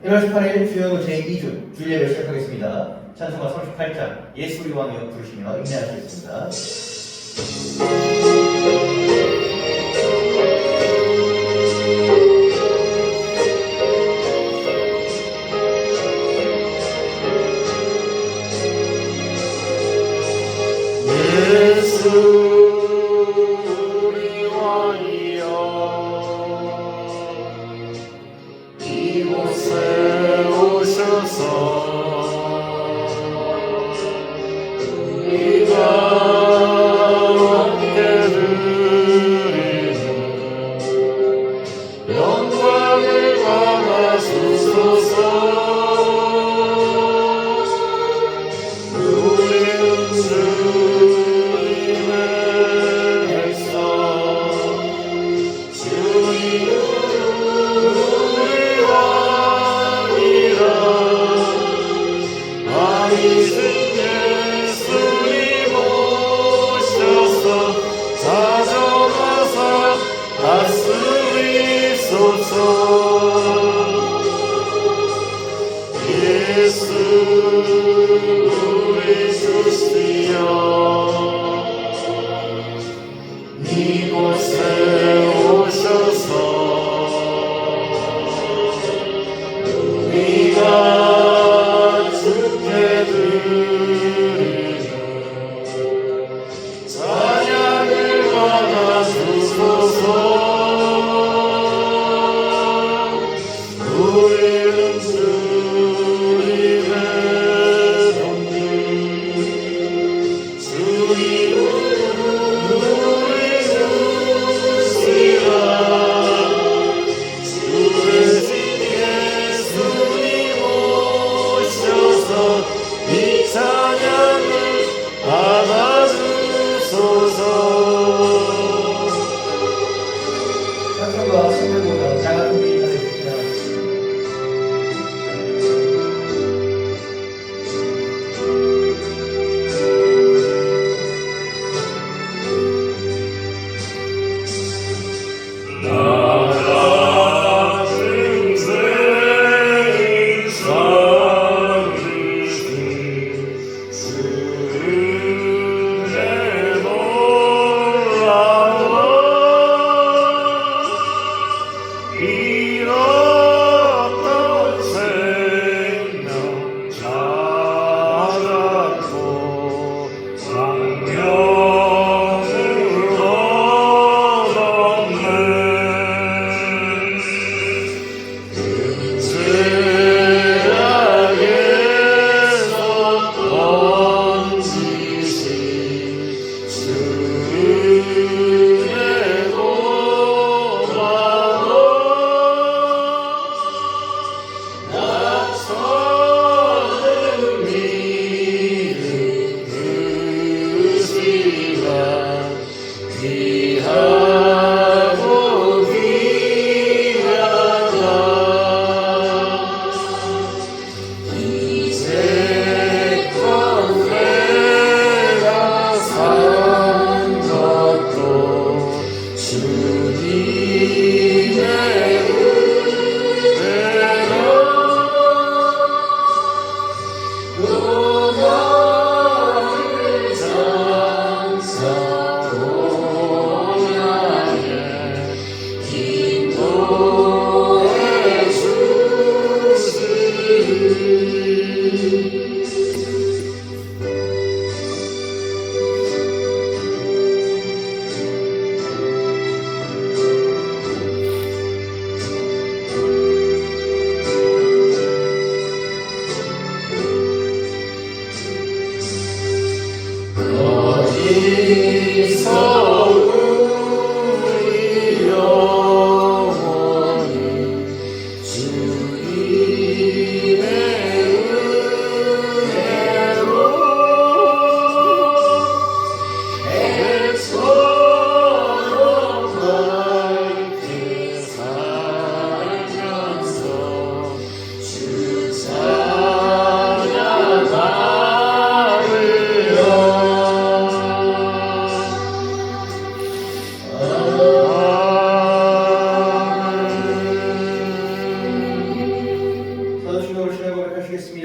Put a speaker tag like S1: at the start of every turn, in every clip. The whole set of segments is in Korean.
S1: 1월 18일 수요일 제2주 주일 예배 시작하겠습니다. 찬송가 38장 예수 우리 왕이여 부르시며 인내하시겠습니다.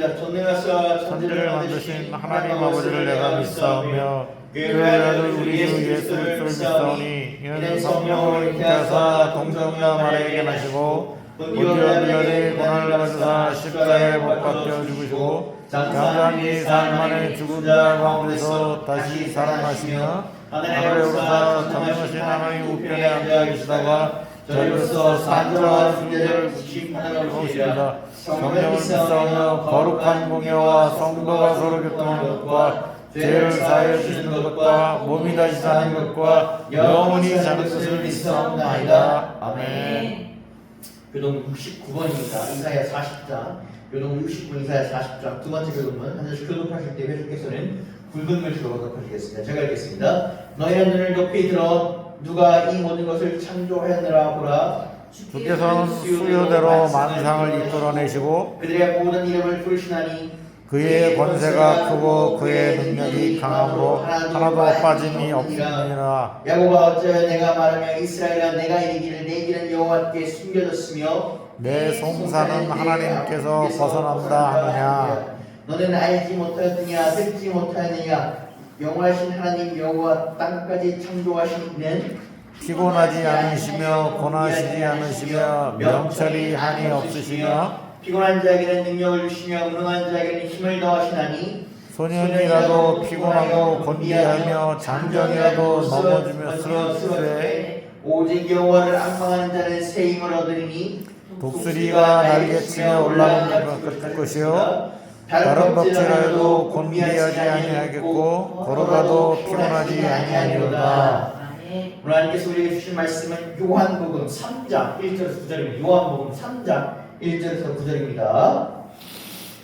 S1: 시작. 전능하사
S2: 천지를 만드신 하나님 아버지를 내가 믿사오며 그 아들 우리 주 예수 그리스도를 믿사오니 이는 성령으로 잉태하사 동정녀 마리아에게 나시고 본디오 빌라의 고난을 받으사 십자가에 못 박혀 죽으시고 장사한 사흘 만에 죽은 자 가운데서 다시 살아나시며 하늘에 오르사 전능하신 하나님 우편에 앉아 계시다가 저희로서 산자와 죽은 심판하러 오시리라. 성령을 믿사오며 거룩한 공예와 성도가 서로 교통하는 것과 죄를 사하여 주시는 것과 몸이 다시 사는 것과 영원히 사는 것을 믿사옵나이다. 아멘.
S1: 교동 69번입니다. 이사야 40장. 교동 69번 이사야 40장. 두 번째 교동은 한 절씩 교독하실 때 회주께서는 굵은 글씨로 교독하시겠습니다. 제가 읽겠습니다. 너희의 눈을 높이 들어 누가 이 모든 것을 창조하였느라 보라.
S2: 주께서는 수요대로 만상을 이끌어내시고
S1: 그들의 모든 이름을 부르시나니
S2: 그의 권세가 크고 그의 능력이 강함으로 하나도 빠짐이 없느니라.
S1: 야곱아 어찌하여 내가 말하며 이스라엘아 내가 이기를 내 길은 여호와께 숨겨졌으며
S2: 내 송사는 하나님께서 벗어난다 하느냐.
S1: 너는 알지 못하였느냐 듣지 못하였느냐 영원하신 하나님 여호와 땅까지 창조하신 이는
S2: 피곤하지 않으시며 고나시지 않으시며 명철이 한이 없으시며
S1: 피곤한 자에게는 능력을 주시며 무능한 자에게는 힘을 더하시나니
S2: 소년이라도 피곤하고 곤비하며 장정이라도 넘어지며 쓰러지되
S1: 오직 여호와를 앙망하는 자는 새 힘을 얻으리니
S2: 독수리가 날개치며 올라오는 것이요 다른 법질하여도 곤비하지 아니하겠고 걸어가도 피곤하지 아니하리로다.
S1: 오늘 하나님께서 우리에게 주신 말씀은 요한복음 3장 1절에서 9절입니다. 요한복음 3장 1절에서 9절입니다.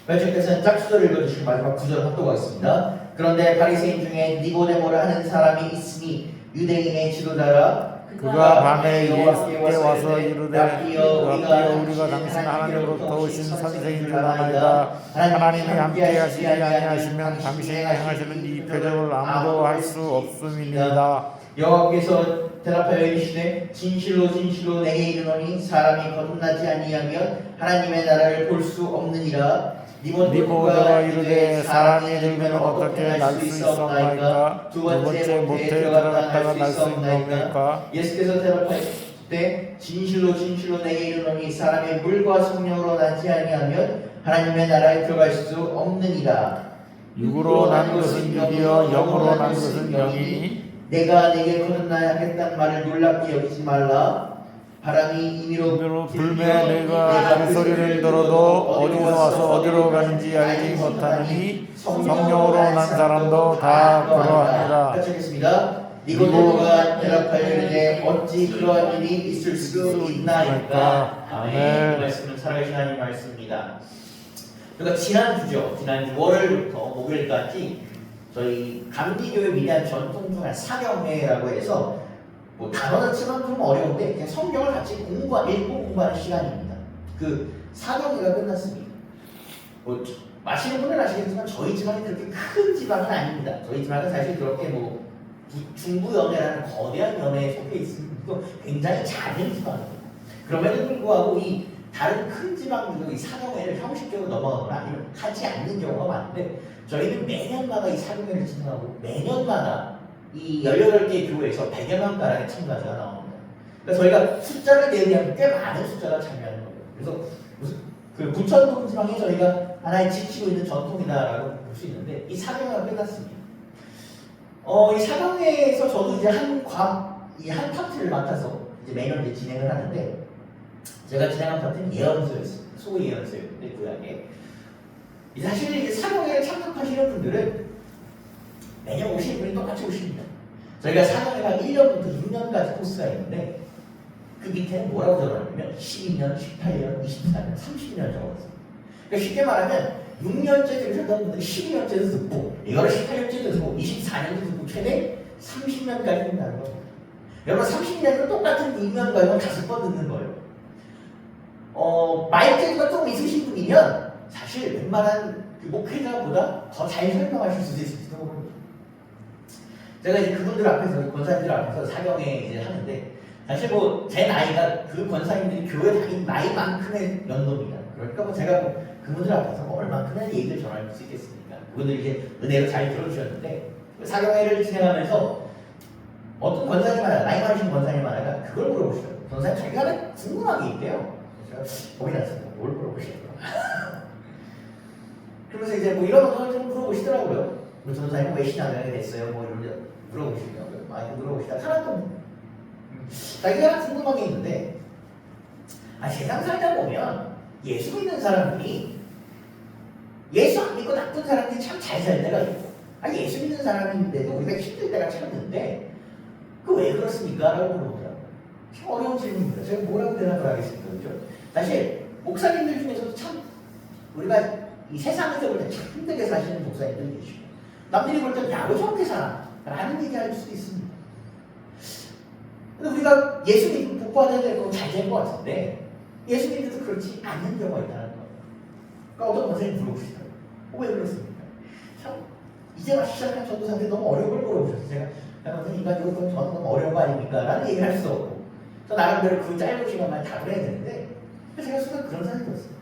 S1: 회주께서는 짝수절을 읽어주시고 마지막 9절 합독하겠습니다. 그런데 바리새인 중에 니고데모를 하는 사람이 있으니 유대인의 지도자라.
S2: 그가 밤에 예수께 와서 이르되 라삐여 우리가 당신 하나님으로부터 오신 선생인 줄 아나이다. 하나님이 함께 하시지 아니하시면 당신이 행하시는 이 표적을 아무도 할 수 없음이니이다.
S1: 여호와께서 대답하여 이르시되 진실로 진실로 내게 이르노니 사람이 거듭나지 아니하면 하나님의 나라를 볼 수 없느니라.
S2: 니고데모가 이르되 사람이 들면 어떻게 날 수 있사옵나이까? 두 번째 모태에 들어갔다가 날 수 있나옵니까?
S1: 예수께서 대답하시되 진실로 진실로 내게 이르노니 사람이 물과 성령으로 나지 아니하면 하나님의 나라에 들어갈 수 없느니라.
S2: 육으로 난 것은 육이요 영으로 난 것은 영이니
S1: 내가 내게 거듭나야 하겠다는 말을 놀랍게 여기지 말라. 바람이 임의로
S2: 불매 내가 그 소리를 들어도 어디서 와서 어디로 가는지 알지 못하느니 성령으로 난 사람도 다 그러하니라.
S1: 같이 하겠습니다. 니고데모가 대답하여 어찌 그러한 일이 있을 수 있나이까. 아멘. 이 말씀은 살아계신 하나님 말씀입니다. 그러니까 지난주죠. 지난주 월요일부터 목요일까지 저희 감리교의 위대한 전통 중 한 사경회라고 해서 뭐 단어는 치면 좀 어려운데 그냥 성경을 같이 읽고 공부하는 시간입니다. 그 사경회가 끝났습니다. 뭐 아시는 분은 아시겠지만 저희 지방이 그렇게 큰 지방은 아닙니다. 저희 지방은 사실 그렇게 뭐 중부연해라는 거대한 연해에 속해 있습니다. 굉장히 작은 지방입니다. 그럼에도 불구하고 이 다른 큰 지방들도 이 사경회를 형식적으로 넘어가거나 아니면 하지 않는 경우가 많은데 저희는 매년마다 이 사경회를 진행하고 매년마다 이 18개 교회에서 100여 명 가량의 참가자가 나옵니다. 그러니까 저희가 숫자를 대비하면 꽤 많은 숫자가 참여하는 거예요. 그래서 무슨 그 부천동 지방에 저희가 하나의 지키고 있는 전통이다라고 볼 수 있는데 이 사경회가 끝났습니다. 이 사경회에서 저도 이제 한 파트를 맡아서 이제 매년 이제 진행을 하는데 제가 진행한 파트는 예언서였습니다. 소위 예언서였는데 고향에 사실 이제 사경회에 참석하시는 분들은 매년 오시는 분이 똑같이 오십니다. 저희가 사경회가 1년부터 6년까지 코스가 있는데 그 밑에는 뭐라고 적어놨냐면 12년, 18년, 24년, 30년 적어놨어요. 그러니까 쉽게 말하면 6년째 들으셨던 분들이 12년째도 듣고 이거를 18년째도 듣고 24년째도 듣고 최대 30년까지 듣는다는 겁니다. 여러분 30년은 똑같은 6년 과정을 5번 듣는 거예요. 마이크가 좀 있으신 분이면 사실 웬만한 그 목회자보다 더 잘 설명하실 수도 있을지도 모릅니다. 제가 이제 그분들 앞에서 권사님들 앞에서 사경회 이제 하는데 사실 뭐 제 나이가 그 권사님들이 교회 다닌 나이만큼의 연도입니다. 그러니까 뭐 제가 뭐 그분들 앞에서 뭐 얼만큼의 얘기를 전할 수 있겠습니까? 그분들이 이제 은혜로 잘 들어주셨는데 사경회를 진행하면서 어떤 권사님 하나, 나이 많으신 권사님 하나가 그걸 물어보시더라고요. 권사님 자기가 하나 궁금한 게 있대요. 제가 겁이 났습니다. 뭘 물어보시더라고요. 그러면서 이제 뭐 이런 것도 좀 물어보시더라고요. 뭐 전사님 왜 신앙하게 됐어요? 뭐 이런 거 물어보시더라고요. 많이 물어보시다가 하나 또 자기가 궁금한 게 있는데 세상 살다 보면 예수 믿는 사람들이 예수 안 믿고 나쁜 사람들이 참 잘 살 때가 있고 예수 믿는 사람인데도 우리가 힘들 때가 참 있는데 그 왜 그렇습니까? 라고 물어보더라고요. 참 어려운 질문입니다. 제가 뭐라고 대답을 하겠습니까? 그렇죠? 사실 목사님들 중에서도 참 우리가 이 세상에서 볼 때 참 힘들게 사시는 목사님들 계시고 남들이 볼 때 야구 좋게 살아 라는 얘기할 수도 있습니다. 근데 우리가 예수 믿고 복받아야 될 거 잘 된 것 같은데 예수 믿는데도 그렇지 않는 경우가 있다는 거예요. 그러니까 어떤 선생님이 물어보시더라고요. 왜 그렇습니까? 참 이제 막 시작한 전도사인데 너무 어려운 걸 물어보셨어요. 제가 선생님 이거 저는 너무 어려운 거 아닙니까? 라는 얘기를 할 수 없고 저 나름대로 그 짧은 시간만 답을 해야 되는데 제가 순간 그런 생각이 들었어요.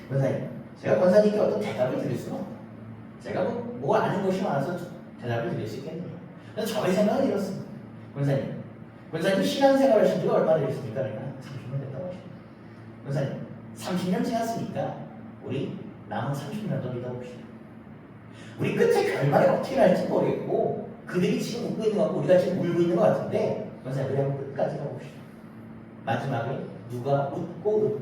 S1: 권사님, 제가 권사님께 어떤 대답을 드릴 수는 없다. 제가 뭐 아는 것이 많아서 대답을 드릴 수 있겠네요. 그래서 저의 생각은 이렇습니다. 권사님 신앙생활 하신 지가 얼마나 되셨습니까? 그러니까 30년 됐다고 하십니다. 권사님 30년 지났으니까 우리 남은 30년 더 믿어봅시다. 우리 끝에 결말이 어떻게 날지 모르겠고 그들이 지금 웃고 있는 것 같고 우리가 지금 울고 있는 것 같은데 권사님 우리 한번 끝까지 가봅시다. 마지막에 누가 웃고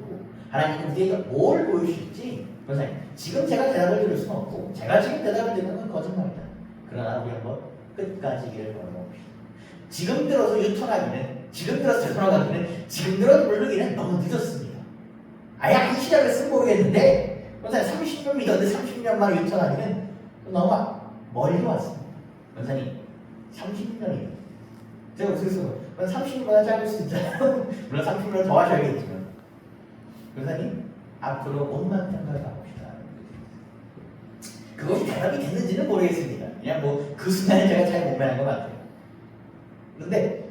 S1: 하나님은 우리에게 뭘 보여주실지 권사님 지금 제가 대답을 드릴 수는 없고 제가 지금 대답을 드리는 건 거짓말이다. 그러나 우리 한번 끝까지 길을 걸어봅시다. 지금 들어서 유턴하기는 지금 들어서 되돌아가기는 지금 들어서 모르기는 너무 늦었습니다. 아예 한 시작을 쓴 모르겠는데 권사님 30년 믿었는데 30년 만에 유턴하기는 너무 멀리 왔습니다. 권사님 30년이요. 제가 그래서 30년보다 짧을 수 있잖아요. 물론 30년을 더 하셔야겠지만 권사님 앞으로 온만 평가를 가봅시다. 그것이 대답이 됐는지는 모르겠습니다. 그냥 뭐 그 순간에 제가 잘 모면한 것 같아요. 그런데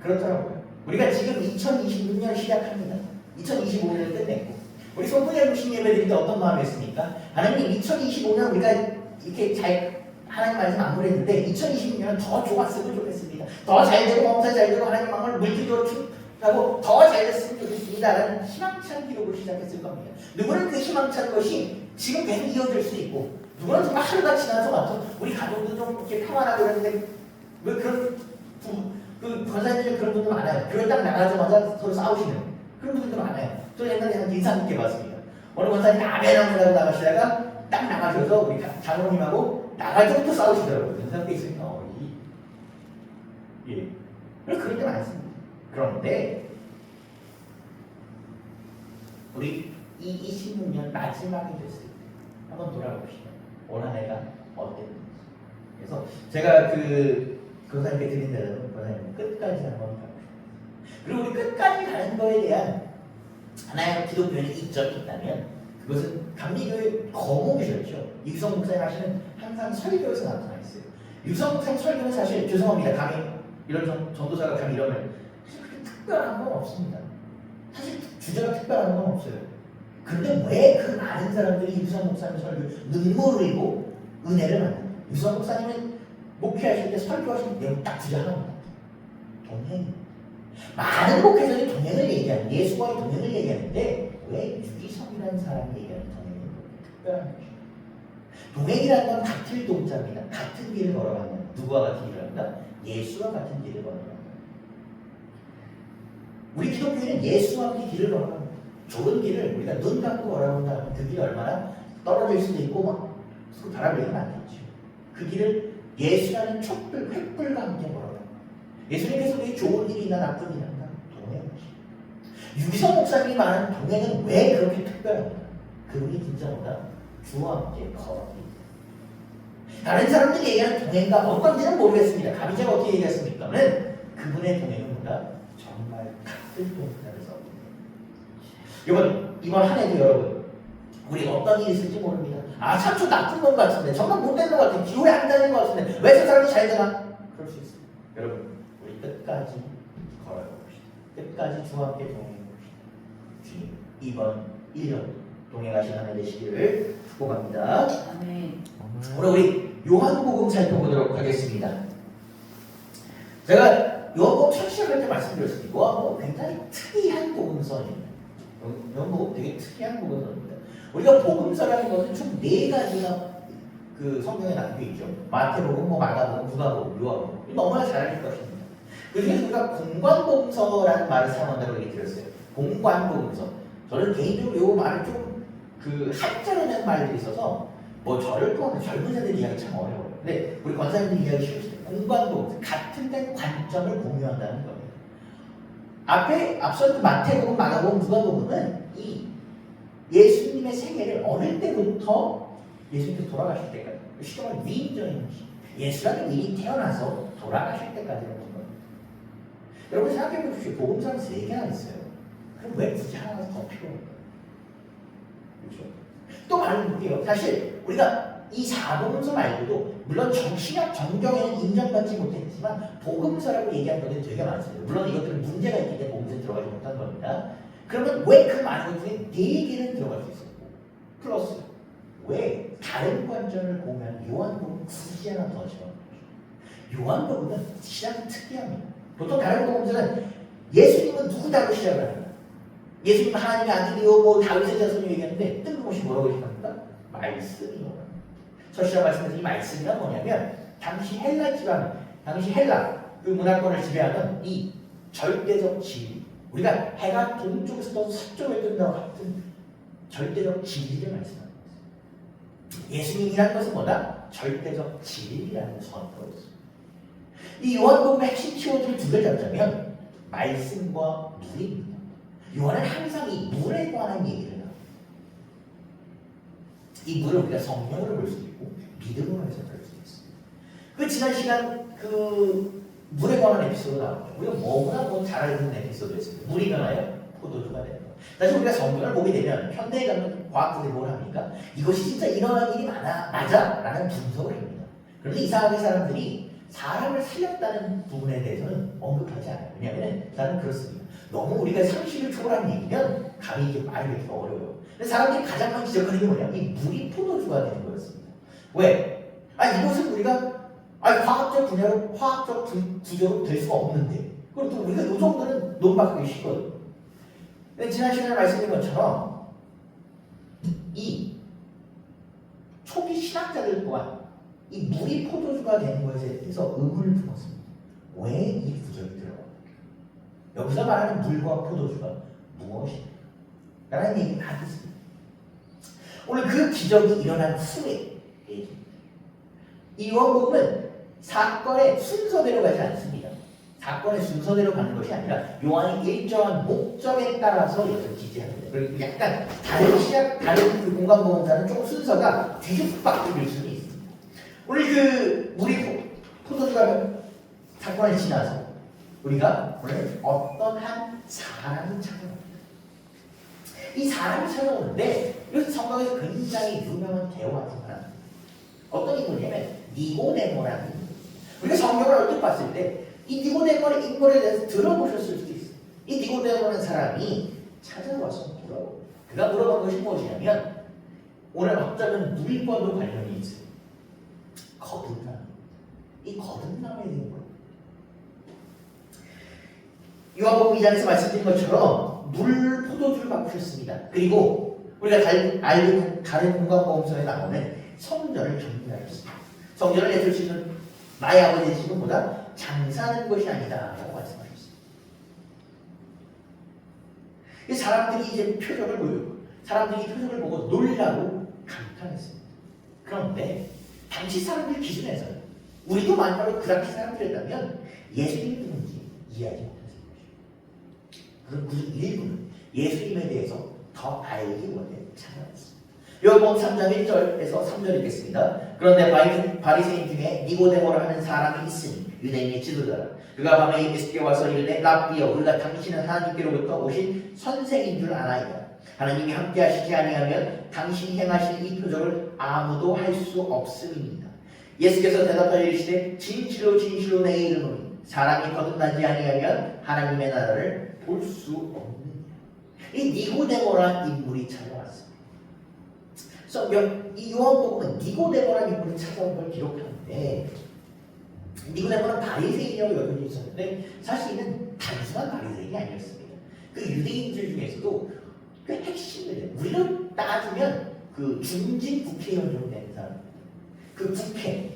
S1: 그렇더라고요. 우리가 지금 2026년 시작합니다. 2025년을 끝냈고 우리 소문의 무신 예배 드릴 때 어떤 마음이었습니까? 하나님 2025년 우리가 이렇게 잘 하나님 말씀 안 그랬는데 2026년은 더 좋았으면 좋겠습니다. 더 잘되고 범사 잘되고 하나님 마음을 물질적으로 축하고 더 잘됐으면 좋겠습니다. 라는 희망찬 기록을 시작했을 겁니다. 누구는 그 희망찬 것이 지금 계속 이어질 수 있고 누구는 정말 하루가 지나서 와서 우리 가족도 좀 이렇게 평안하고 그러는데 왜 그런 그 권사님들 그런 분들 많아요. 교회 딱 나가자마자 서로 싸우시는 그런 분들도 많아요. 저 옛날에 한 인상 깊게 봤습니다. 어느 권사님이 아멘하고 나가시다가 딱 나가셔서 우리 장로님하고 나갈 때부터 싸우시더라고요. 인상 깊게 있으니까 예. 그런 게 많습니다. 그런데 우리 이 26년 마지막이 됐을 때 한번 돌아봅시다. 올 한 해가 어땠는지. 그래서 제가 그 권사님께 드린 대답은 권사님 끝까지 한번 가봅시다. 그리고 우리 끝까지 가는 거에 대한 하나의 기독교의 이점이 있다면 그것은 감리교의 거목이셨죠. 유성 목사님 하시는 항상 설교에서 나타나 있어요. 유성 목사님 설교는 사실 죄송합니다. 감히 이런 전도사가 감히 이러면 사실 그렇게 특별한 건 없습니다. 사실 주제가 특별한 건 없어요. 그런데 왜 그 많은 사람들이 유성 목사님 설교 눈물을 흘리고 은혜를 받는 유성 목사님은 목회하실 때 설교하실 때 내용 딱 주제 하나입니다. 동행. 많은 목회자들이 동행을 얘기하는 예수와의 동행을 얘기하는데 왜 유기성이라는 사람이 얘기하는 동행은 특별한 것입니다. 동행이라는 건 같은 동자입니다. 같은 길을 걸어가는 누구와 같은 길을 한다? 예수와 같은 길을 걸어간다. 우리 기독교인은 예수와 함께 길을 걸어갑니다. 좋은 길을 우리가 눈 감고 걸어본다 그 길이 얼마나 떨어질 수도 있고 막 서로 바라보면 안 되죠. 그 길을 예수라는 촛불, 횃불과 함께 걸어갑니다. 예수님께서 우리 좋은 일이나 나쁜 일이나 동행하십니다. 유기성 목사님이 말하는 동행은 왜 그렇게 특별합니까? 그분이 진짜 뭐다? 주와 함께 걸어갑니다. 다른 사람들이 얘기하는 동행과 어떤지는 모르겠습니다. 감히 제가 어떻게 얘기했습니까는 그분의 동행은 뭐다? 정말 같은 동자를 써봅니다. 이번 한 해도 여러분 우리 어떤 일이 있을지 모릅니다. 참 저 나쁜 놈 같은데 정말 못된 놈 같은데 교회 안 다니는 것 같은데 왜 저 사람이 잘 되나? 그럴 수 있습니다. 여러분 우리 끝까지 걸어봅시다. 끝까지 주와 함께 동행해봅시다. 주님 이번 1년 동행하신 한 해 되시기를 축복합니다.
S3: 아멘.
S1: 오늘 우리 요한복음 살펴보도록 하겠습니다. 제가 요한복음 첫 시작할 때 말씀드렸습니다. 요한복음 굉장히 특이한 복음서입니다. 요한복음 되게 특이한 복음서입니다. 우리가 복음서라는 것은 총 4가지가 그 성경에 담겨 있죠. 마태복음, 마가복음, 누가복음, 요한복음. 너무나 잘 알릴 것입니다. 그 중에서 우리가 공관복음서라는 말을 사용한다고 얘기 드렸어요. 공관복음서. 저는 개인적으로 요 말을 좀 그 한자로 낸 말들이 있어서 저를 포함해 젊은 세대 이야기 참 어려워요. 근데 우리 권사님들 이야기 쉬우시죠. 공관복음서. 같은 된 관점을 공유한다는 겁니다. 앞서 마태복음, 마가복음, 누가복음은 이 예수님의 생애를 어릴 때부터 예수님께서 돌아가실 때까지 시점을 위임적인 것이 예수라는 이미 태어나서 돌아가실 때까지 하는 거예요. 여러분 생각해 보십시오. 복음서는 3개나 있어요. 그럼 왜 굳이 하나 더 필요할까요? 그렇죠? 또 말해볼게요. 사실 우리가 이 4복음서 말고도 물론 신약 정경에는 인정받지 못했지만 복음서라고 얘기하는 것들이 되게 많습니다. 물론 이것들은 문제가 있기 때문에 복음서에 들어가지 못한 겁니다. 그러면 왜 그 많은 것 중에 4개는 들어갈 수 있었고 플러스 왜 다른 관점을 보면 요한복음 굳이 하나 더 집어넣는 거죠. 요한복음은 시작이 특이합니다. 보통 다른 복음서는 예수님은 누구다고 시작을 합니다. 예수님은 하나님의 아들이요 다윗의 자손이 얘기하는데 뜬금없이 뭐라고 얘기합니까? 말씀이요. 첫 시작 말씀에서 이 말씀이란 뭐냐면 당시 헬라 지방, 당시 헬라 그 문화권을 지배하는 이 절대적 진리, 우리가 해가 동쪽에서 서쪽에 뜬다고 같은 절대적 진리를 말씀합니다. 예수님이라는 것은 뭐다? 절대적 진리라는 선포가 있습니다. 이 요한복음의 핵심 키워드를 2개 잡자면 말씀과 물입니다. 요한은 항상 이 물에 관한 얘기를 합니다. 이 물을 우리가 성령으로 볼 수도 있고 믿음으로 해석할 수도 있습니다. 그 지난 시간 그 물에 관한 에피소드 나왔죠. 우리가 너무나 잘 알고 있는 에피소드였습니다. 물이 변하여 포도주가 되는 것. 사실 우리가 성경을 보게 되면 현대에 가면 과학자들이 뭘 합니까? 이것이 진짜 일어난 일이 맞아 라는 분석을 합니다. 그런데 이상하게 사람들이 사람을 살렸다는 부분에 대해서는 언급하지 않아요. 왜냐하면 나는 그렇습니다. 너무 우리가 상식을 초월한 얘기면 감히 이게 말이 되기가 어려워요. 근데 사람들이 가장 많이 지적하는 게 뭐냐? 이 물이 포도주가 되는 거였습니다. 왜? 이것은 우리가 과학적 분야로 화학적 구조로 될 수가 없는데 그럼 또 우리가 이 정도는 논박하기 쉽거든요. 지난 시간에 말씀드린 것처럼 이 초기 신학자들 또한 이 물이 포도주가 되는 것에 대해서 의문을 품었습니다. 왜 이 구절이 들어갑니까? 여기서 말하는 물과 포도주가 무엇입니까? 라는 얘기를 하겠습니다. 오늘 그 기적이 일어난 후에 얘기입니다. 이 요한복음은 사건의 순서대로 가지 않습니다. 사건의 순서대로 가는 것이 아니라 요한이 일정한 목적에 따라서 이것을 기재합니다. 그리고 약간 다른 그 공간복음사는 조금 순서가 뒤죽박죽일 수는 있습니다. 오늘 그 물이 포도주가 사건을 지나서 우리가 오늘 어떤 한 사람이 찾아옵니다. 이 사람이 찾아오는데 이것은 성경에서 굉장히 유명한 대화 중 하나입니다. 어떤 인물이냐면 니고데모라는 인물. 우리가 성경을 언뜻 봤을 때 이 니고데모의 인물에 대해서 들어보셨을 수도 있어요. 이 니고데모라는 사람이 찾아와서 물어봅니다. 그가 물어본 것이 무엇이냐면 오늘 어쩌면 물과도 관련이 있어요. 거듭남. 이 거듭남에 대한 거예요. 요한복음 2장에서 말씀드린 것처럼 물 포도주를 바꾸셨습니다. 그리고 우리가 알고 다른 공간복음서에 나오는 성전을 정리하였습니다. 성전을 예술 씨는 나의 아버지의 집은보다 장사하는 것이 아니다 라고 말씀하셨습니다. 이 사람들이 이제 표적을 보여요. 사람들이 표적을 보고 놀라고 감탄했습니다. 그런데 당시 사람들 기준에서는 우리도 만약에 그 당시 사람들이었다면 예수님이 누군지 이해하지 못했을 것입니다. 그런 그 일부는 예수님에 대해서 더 알기 원해 찾아왔습니다. 요한복음 3장 1절에서 3절 읽겠습니다. 그런데 바리새인 중에 니고데모라 하는 사람이 있으니 유대인의 지도자라. 그가 밤에 예수께 와서 이르되 랍비여 우리가 당신은 하나님께로부터 오신 선생인 줄 아나이다. 하나님이 함께 하시지 아니하면 당신이 행하신 이 표적을 아무도 할 수 없음입니다. 예수께서 대답하여 이르시되 진실로 진실로 내게 이르노니 사람이 거듭나지 아니하면 하나님의 나라를 볼 수 없느니라. 이 니고데모라는 인물이 찾아왔습니다. 그래서 이 요한복음은 니고데모라는 인물이 찾아온 걸 기록하는데 니고데모는 바리새인이라고 여겨져 있었는데 사실 이는 단순한 바리새인이 아니었습니다. 그 유대인들 중에서도 그 핵심을 우리로 따지면 그 중진 국회의원 정도 되는 사람, 그 국회,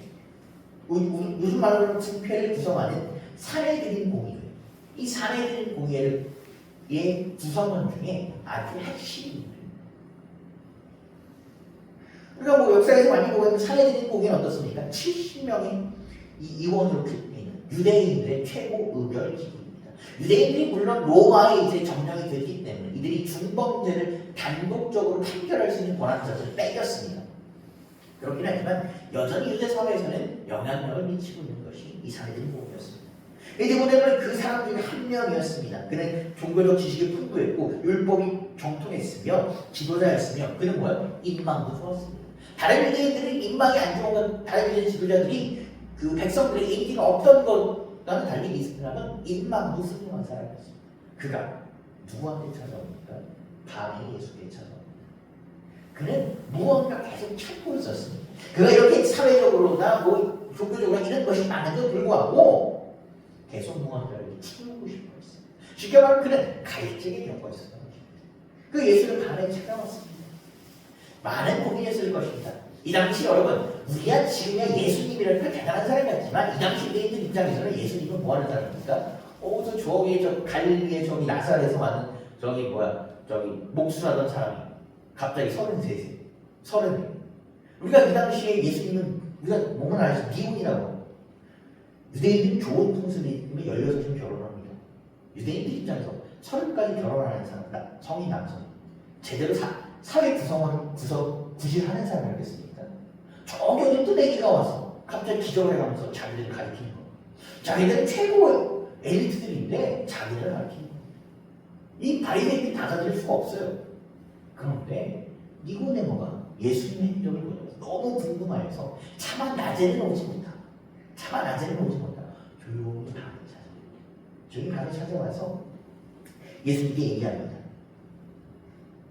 S1: 요즘 말로 국회를 구성하는 사내들인 공의회, 이 사내들인 공의회의 구성원 중에 아주 핵심입니다. 우리가 뭐 역사에서 많이 보면 사내들인 공의회는 어떻습니까? 70명의 의원으로 구성되는 유대인들의 최고 의결 기구입니다. 유대인들이 물론 로마에 이제 점령이 됐기 때문에 이들이 중범죄를 단독적으로 판결할 수 있는 권한자들을 뺏겼습니다. 그렇긴 하지만 여전히 유대 사회에서는 영향력을 미치고 있는 것이 이 사내들인 공의회였습니다. 니고데모는 그 사람 중에 한 명이었습니다. 그는 종교적 지식이 풍부했고 율법이 정통했으며 지도자였으며 그는 뭐야? 인망도 좋았습니다. 다른 유대인들은 인망이 안 좋은 건 다른 유대인 지도자들이 그 백성들의 인기가 없던 것과는 달리 있으면 인망도 훌륭한 사람이었습니다. 그가 누구한테 찾아옵니까? 밤에 예수께 찾아옵니다. 그는 무언가 계속 찾고 있었습니다. 그가 이렇게 사회적으로나 뭐 종교적으로 이런 것이 많은데도 불구하고 계속 무언가를 채우고 싶어 했어요. 쉽게 말하면 그는 갈증에 겪고 있었던 것입니다. 그 예수를 밤에 찾아왔습니다. 많은 고민했을 것입니다. 이 당시 여러분, 우리야 지금야 예수님이라는 대단한 사람이 같지만 이 당시 유대인들 입장에서는 예수님은 뭐하는 사람입니까? 저 갈릴리에 저기 나사렛에서 많은 저기 목수하던 사람이 갑자기 33세, 30세. 우리가 이 당시에 예수님은 우리가 몸을 알아서 미혼이라고. 유대인들이 좋은 풍습이 있으면 16살 결혼합니다. 유대인들 입장에서 30까지 결혼하는 사람, 성인 남성. 제대로 사회 구실하는 사람이었겠습니까? 저기 어디 뜨내기가 와서 갑자기 기적을 해가면서 자기들을 가리키는 거. 자기들은 최고의 엘리트들인데 자기들을 가리키는 거. 이 바리새인들이 받아들일 수가 없어요. 그런데 니고데모가 예수님의 행적을 보면서 너무 궁금해서 차마 낮에는 오지 못하고 조용히 밤에 찾아와서 예수님께 얘기합니다.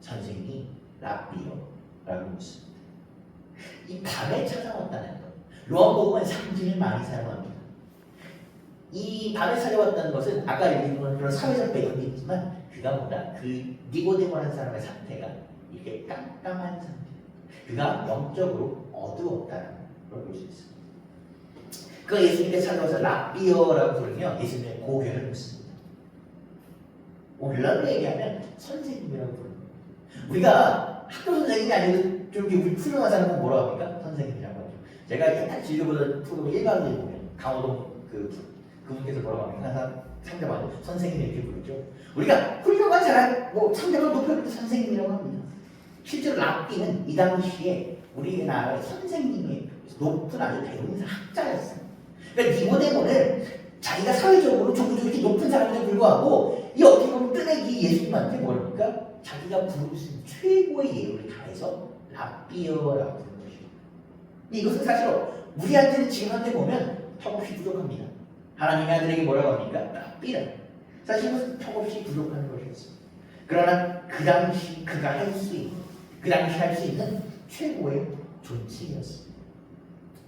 S1: 선생님, 랍비요라고 묻습니다. 이 밤에 찾아왔다는 것, 요한복음은 상징을 많이 사용합니다. 이 밤에 찾아왔다는 것은 아까 얘기한 그런 사회적 배경도 있지만 그가 뭐다? 그 니고데모라는 사람의 상태가 이렇게 깜깜한 상태, 그가 영적으로 어두웠다는 걸 볼 수 있습니다. 그 예수님께 찾아와서 랍비어라고 부르며 예수님의 고개를 묻습니다. 오늘날로 얘기하면 선생님이라고 부릅니다. 우리가 학교 선생님이 아니고 좀 이렇게 훌륭한 사람은 뭐라고 합니까? 선생님이라고 하죠. 제가 옛날 진료보다 프로그램 1강을 보면 강호동 그분께서 뭐라고 합니까? 항상 상대방을 선생님 이렇게 부르죠. 우리가 훌륭한 사람, 상대방 높여볼 때 선생님이라고 합니다. 실제로 랍비는 이 당시에 우리나라의 선생님의 높은 아주 배운 학자였어요. 그러니까 니고데모는 자기가 사회적으로 종교적으로 이렇게 높은 사람인데 불구하고 이 어떻게 보면 뜨내기 예수님한테 뭐랍니까? 자기가 부를 수 있는 최고의 예우를 다해서 랍비어라고 부르는 것입니다. 이것은 사실 우리한테는 지금한테 보면 턱없이 부족합니다. 하나님의 아들에게 뭐라고 합니까? 랍비라. 사실 이것은 턱없이 부족한 것이었습니다. 그러나 그 당시 그가 할 수 있는 최고의 존칭이었습니다.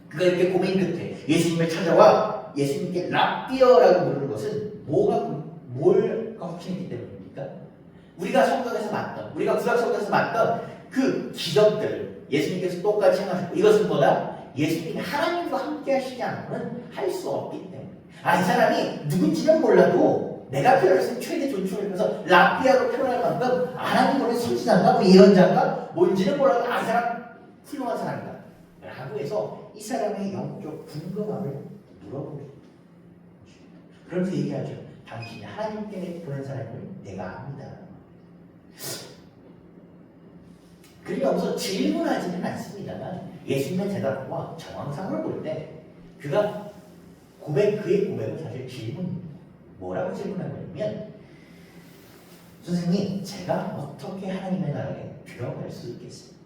S1: 그가 이렇게 고민 끝에 예수님을 찾아와 예수님께 랍비어라고 부르는 것은 뭘 확신했기 때문입니까? 우리가 성경에서 봤던, 우리가 구약성경에서 봤던 그 기적들을 예수님께서 똑같이 행하셨고, 이것은 뭐다? 예수님이 하나님과 함께 하시지 않고는 할 수 없기 때문에. 이 사람이 누군지는 몰라도 내가 표현할 수 있는 최대 존칭을 하면서 랍비아로 표현할 만큼 하나님의 선지자인가 예언자인가 뭔지는 몰라도 이 사람 훌륭한 사람이다 라고 해서 이 사람의 영적 궁금함을 물어보는 것입니다. 그러면서 얘기하죠. 당신이 하나님께 보낸 사람을 내가 압니다. 그러면서 질문하지는 않습니다만 예수님의 대답과 정황상을 볼 때 그가 그의 고백은 사실 질문입니다. 뭐라고 질문한 거냐면, 선생님, 제가 어떻게 하나님의 나라에 들어갈 수 있겠습니까?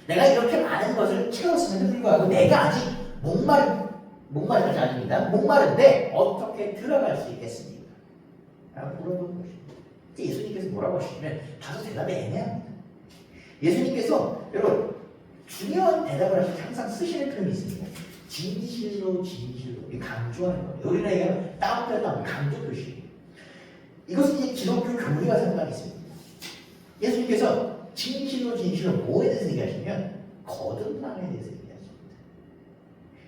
S1: 내가 이렇게 많은 것을 채웠음에도 불구하고 내가 아직 목마르지 아닙니다. 목마른데 어떻게 들어갈 수 있겠습니까? 라고 물어보는 것입니다. 예수님께서 뭐라고 하시냐면 다소 대답이 애매합니다. 예수님께서 여러분 중요한 대답을 하실 때 항상 쓰시는 표현이 있습니다. 진실로 진실로 강조하는 거예요. 우리는 얘기하면 다운되다 강조 표시. 이것은 이제 기독교 교리와 상관이 있습니다. 예수님께서 진실로 진실로 뭐에 대해서 얘기하시면 거듭남에 대해서 얘기하십니다.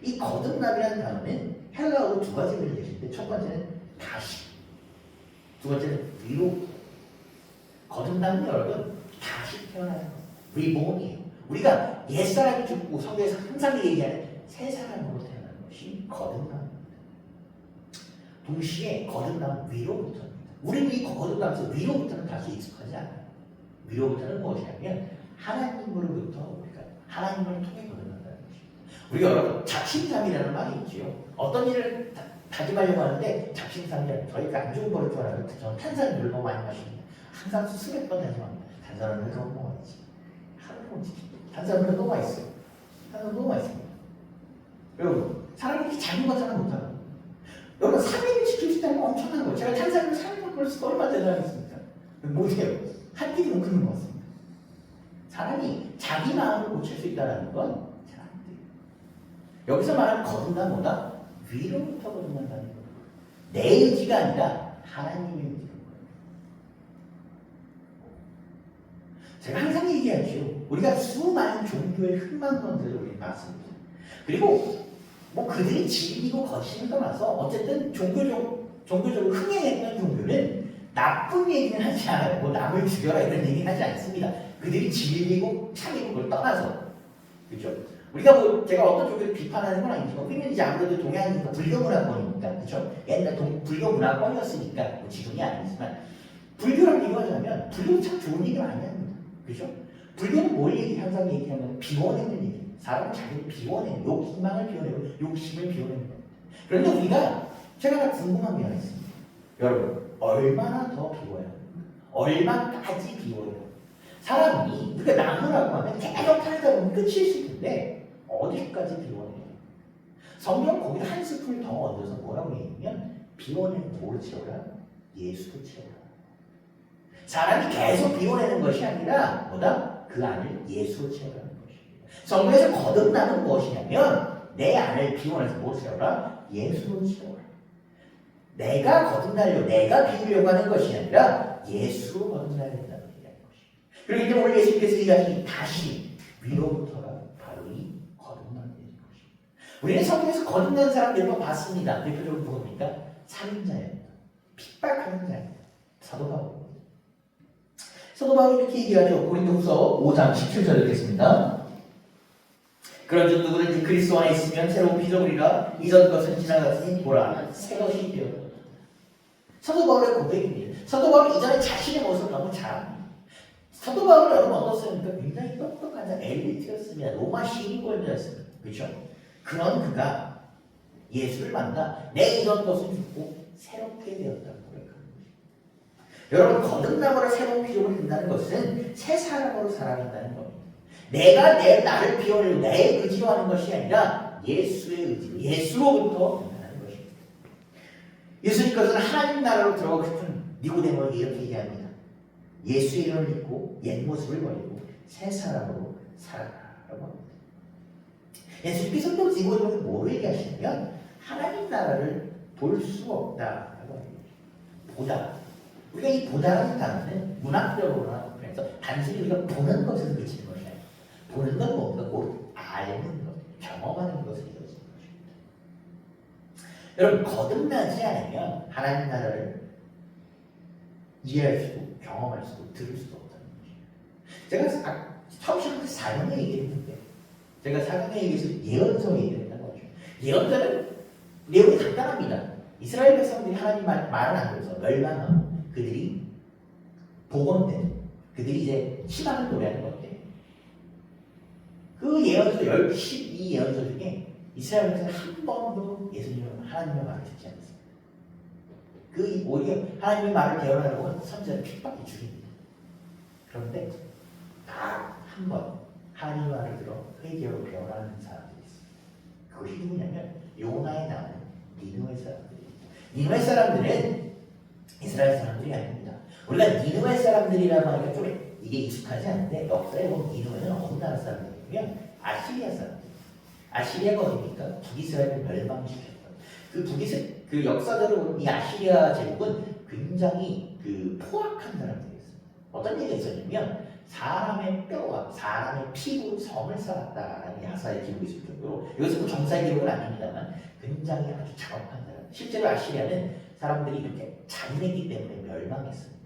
S1: 이 거듭남이라는 단어는 헬라어로 두 가지 의미를 얘기하시는데 첫 번째는 다시, 두 번째는 위로. 거듭남은 여러분 다시 태어나는 거, 리본이에요. 우리가 옛사람이 죽고 성경에서 항상 얘기하는 새 사람으로 태어나는 것이 거듭남입니다. 동시에 거듭남은 위로부터입니다. 우리는 이 거듭남에서 위로부터는 다시 익숙하지 않아요. 위로부터는 무엇이냐면 하나님으로부터 우리가 하나님을 통해 거듭난다는 것입니다. 우리가 여러분 작심삼일이라는 말이 있지요. 어떤 일을 다짐하려고 하는데 작심삼일, 저희가 안 좋은 버릇 좋아하는 저는 탄산음료를 너무 많이 마십니다. 항상 수백 번 다짐합니다. 탄산음료 너무 먹어야지. 하루는 탄산음료 너무 맛있어요. 탄산음료 너무 맛있습니다. 여러분 사람이 이렇게 작은 건 사람 못하고 여러분 3일을 지킬 수 있다는 건 엄청난 거예요. 제가 탄산음료 3일 먹을 수 얼마나 대단하겠습니까? 못해요. 한 끼도 못 끊는 것 같습니다. 사람이 자기 마음을 고칠 수 있다는 건 잘 안 돼요. 여기서 말하는 거듭난 뭐다? 위로부터 거듭난다는 거예요. 내 의지가 아니라 하나님의 의지인 거예요. 제가 항상 얘기하죠. 우리가 수많은 종교의 흠망론들을 우리 봤습니다. 그리고 뭐 그들이 진리고 거짓을 떠나서 어쨌든 종교적으로 흥행했던 종교는 나쁜 얘기는 하지 않아요. 뭐 남을 죽여라 이런 얘기는 하지 않습니다. 그들이 진리고 참이고 그걸 떠나서. 그렇죠? 우리가 뭐 제가 어떤 종교를 비판하는 건 아니지만 우리는 이제 아무래도 동양이니까 불교 문화권이니까 그렇죠? 옛날 불교 문화권이었으니까 뭐 지금이 아니지만 불교랑 비교하자면 불교는 참 좋은 얘기 많이 합니다. 그렇죠? 불교는 뭘 항상 얘기하면 비워내는 얘기. 사람은 자기를 비워내는 욕망을 비워내고 욕심을 비워내는 겁니다. 그런데 우리가 제가 하나 궁금한 게 하나 있습니다. 여러분 얼마나 더 비워야 합니까? 얼마까지 비워야 합니까? 사람이 우리가 나무라고 하면 계속 살다 보면 끝이 있을 텐데 어디까지 비워내요? 성경 거기다 한 스푼을 더 얹어서 뭐라고 얘기하면 비워내는 뭘 채워라? 예수를 채워라. 사람이 계속 비워내는 것이 아니라 뭐다? 그 안을 예수로 채우라는 것입니다. 성경에서 거듭남은 무엇이냐면 내 안을 비워내서 뭘 채워라? 예수로 채워라. 내가 거듭나려고 내가 비우려고 하는 것이 아니라 예수로 거듭나야 된다는 것입니다. 그렇기 때문에 오늘 예수님께서 얘기하신 다시 위로부터가 바로 이 거듭나는 것입니다. 우리는 성경에서 거듭난 사람들만 봤습니다. 대표적으로 누굽니까? 살인자입니다. 핍박하는 자입니다. 사도 바울. 사도 바울이 이렇게 얘기하죠. 고린도후서 5장 17절 읽겠습니다. 그런즉 누구든지 그리스도 안에 있으면 새로운 피조물이라 이전 것은 지나갔으니 보라 새 것이 되었다. 사도 바울의 고백입니다. 사도 바울은 이전에 자신의 모습을 너무 잘 압니다. 사도 바울은 여러분 어떻습니까? 굉장히 똑똑한 자, 엘리트였습니다. 로마 시민권자였습니다. 그렇죠? 그런 그가 예수를 만나 내 이전 것은 죽고 새롭게 되었다고 고백합니다. 여러분 거듭남으로 새로운 피조물이 된다는 것은 새 사람으로 살아간다는 겁니다. 내가 나를 비워내고 내 의지로 하는 것이 아니라 예수의 의지로 예수로부터 된다는 것입니다. 예수님께서는 하나님 나라로 들어가고 싶은 니고데모에게 이렇게 얘기합니다. 예수의 이름을 믿고 옛 모습을 버리고 새 사람으로 살아가라고 합니다. 예수님께서 또 니고데모에게 뭐를 얘기하시냐면 하나님 나라를 볼 수 없다라고 합니다. 보다. 우리가 이 보다라는 단어는 문학적으로나 그래서 단순히 우리가 보는 것을 그치는 것이 아니라 보는 건 뭔가 곧 아는 것, 경험하는 것을 이루어지는 것입니다. 여러분 거듭나지 않으면 하나님 나라를 이해할 수도 경험할 수도 들을 수도 없다는 것입니다. 제가 처음 시작할 때 사명의 얘기를 했는데 제가 사명의 얘기에서 예언서 얘기를 했다는 거죠. 예언자는 내용이 간단합니다. 이스라엘 백성들이 하나님 말을 안 들어서 멸망하고 그들이 복원된 그들이 이제 희망을 노래하는 건데 그 예언서 12예언서 중에 이스라엘 백성은 한 번도 예수님은 하나님의 말을 듣지 않았습니다. 그 오히려 하나님의 말을 대언하려고 한 선지자를 핍박해 죽입니다. 그런데 딱 한 번 하나님의 말을 들어 회개하고 배워라는 사람들이 있습니다. 그것이 누구냐면 요나에 나오는 니느웨 사람들입니다. 니느웨 사람들은 이스라엘 사람들이 아닙니다. 우리가 니느웨 사람들이라고 하니까 좀 이게 익숙하지 않은데 역사에 보면 니누에는 어느 나라 사람들이냐면 아시리아 사람들. 아시리아가 어디입니까? 북이스라엘을 멸망시켰던. 그 역사적으로 보면 이 아시리아 제국은 굉장히 포악한 사람들이었어요. 어떤 얘기가 있었냐면 사람의 뼈와 사람의 피부로 성을 쌓았다라는 야사의 기록이 있을 정도로, 이것은 정사의 기록은 아닙니다만 굉장히 아주 장악한 사람. 실제로 아시리아는 사람들이 이렇게 잔인했기 때문에 멸망했습니다.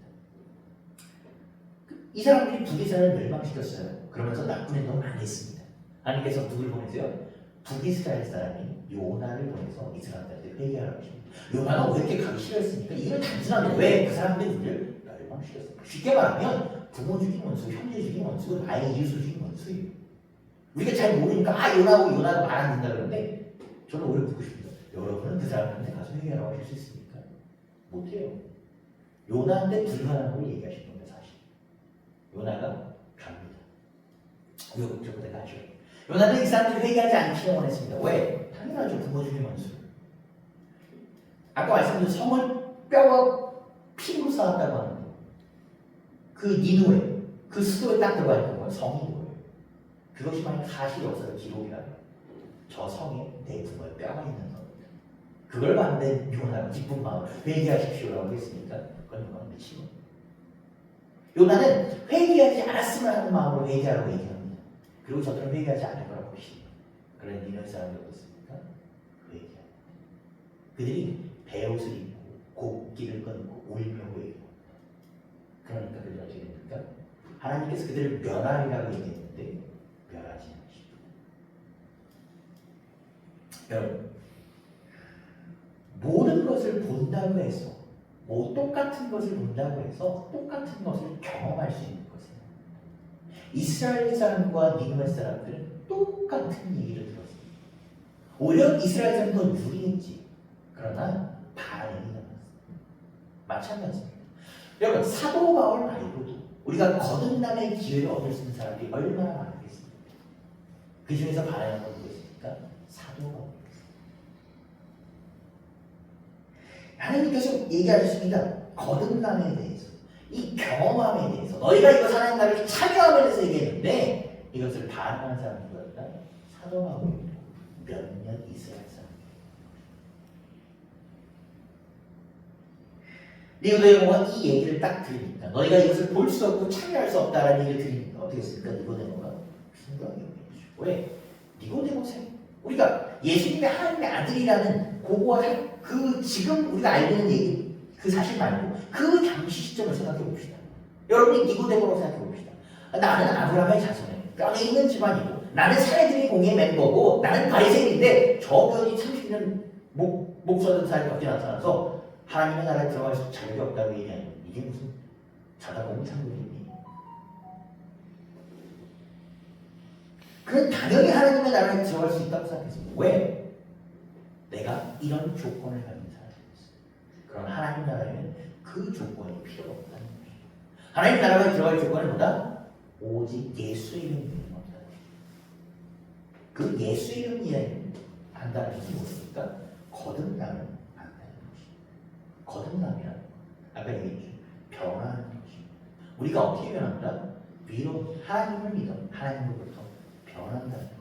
S1: 이 사람들이 북이스라엘을 멸망시켰어요. 그러면서 나쁜 행동을 많이 했습니다. 하나님께서 누굴 보내세요? 북이스라엘 사람이 요나를 보내서 이스라엘한테 회개하라고 하십니다. 요나가 왜 이렇게 가기 싫어했습니까? 이건 단순합니다. 왜? 그 사람들이 우리를 멸망시켰습니까? 쉽게 말하면 부모 죽인 원수, 형제 죽인 원수, 나의 이웃을 죽인 원수예요. 우리가 잘 모르니까 요나가 말 안 된다 그러는데 저는 오히려 묻고 싶습니다. 여러분은 그 사람한테 가서 회개하라고 하실 수 있습니까? 못해요. 요나한테 불가능한 걸 얘기하신 겁니다. 사실 요나가 갑니다. 우여곡절부터 가죠. 요나는 이 사람들이 회개하지 않기를 원했습니다. 왜? 당연하죠. 부모 죽인 원수. 아까 말씀드린 성을 뼈와 피로 쌓았다고 하는데 그 니누에, 그 수도에 딱 들어가 있는 건 성이 뭐예요? 그것이 만약 사실 역사의 기록이라면 저 성에 내 부모의 뼈가 있는 겁니다. 그걸 만든 요나가 기쁜 마음으로 회개하십시오라고 했으니까 그건 요나는 미치고, 요나는 회개하지 않았으면 하는 마음으로 회개하라고 얘기합니다. 그리고 저들은 회개하지 않을 거라고 보십니다. 그런데 니누의 사람이 어떻습니까? 회개합니다. 그들이 베옷을 입고 곡기를 끊고 울며 회개합니다. 그러니까 그들이 어떻게 됩니까? 하나님께서 그들을 멸하리라고 얘기했는데 멸하지 않으십니다. 여러분, 모든 것을 본다고 해서 똑같은 것을 본다고 해서 똑같은 것을 경험할 수 있는 것이에요. 이스라엘 사람과 니느웨 사람들은 똑같은 얘기를 들었습니다. 오히려 이스라엘 사람은 더 유리했지. 그러나 반응이 남았습니다. 마찬가지입니다. 여러분, 사도 바울 말고도 우리가 거듭남의 기회를 얻을 수 있는 사람들이 얼마나 많겠습니까? 그 중에서 반응한 건 누구였습니까? 사도 바울이었습니다. 하나님께서 얘기하셨습니다. 거듭남에 대해서, 이 경험함에 대해서, 너희가 이거 하나님 나라에 참여함에 대해서 얘기했는데 이것을 반응한 사람이 누구였다? 사도 바울이고 몇몇 이스라엘 사람. 니고데모가 이 얘기를 딱 들으니까, 너희가 이것을 볼 수 없고 참여할 수 없다라는 얘기를 들으니까 어떻게 했습니까? 니고데모가 충격이 오게 되죠. 왜? 니고데모 우리가 예수님의 하나님의 아들이라는 고고와 그 지금 우리가 알고 있는 얘기, 그 사실 말고 그 당시 시점을 생각해 봅시다. 여러분이 니고데모로 생각해 봅시다. 나는 아브라함의 자손에 뼈에 있는 집안이고, 나는 사내들의 공의 멤버고, 나는 바리새인인데 저 변이 30년 목사된 사람이 밖에 나타나서 하나님의 나라에 들어갈 수 자격이 없다고 얘기하는, 이게 무슨 자다공창국이니? 그는 당연히 하나님의 나라에 들어갈 수 있다고 생각했습니다. 왜? 내가 이런 조건을 가진 사람이었어요. 그럼 하나님 나라에는 그 조건이 필요 없다는 것입니다. 하나님 나라에 들어갈 조건은 뭐다? 오직 예수 이름 믿는 것이다. 그 예수 이름 이야기를 한다는 것이 무엇입니까? 거듭남을 한다는 것입니다. 거듭남이란 아까 얘기했죠. 변화하는 것입니다. 우리가 어떻게 변한다? 위로 하나님을 믿어 하나님으로부터 변한다는 것입니다.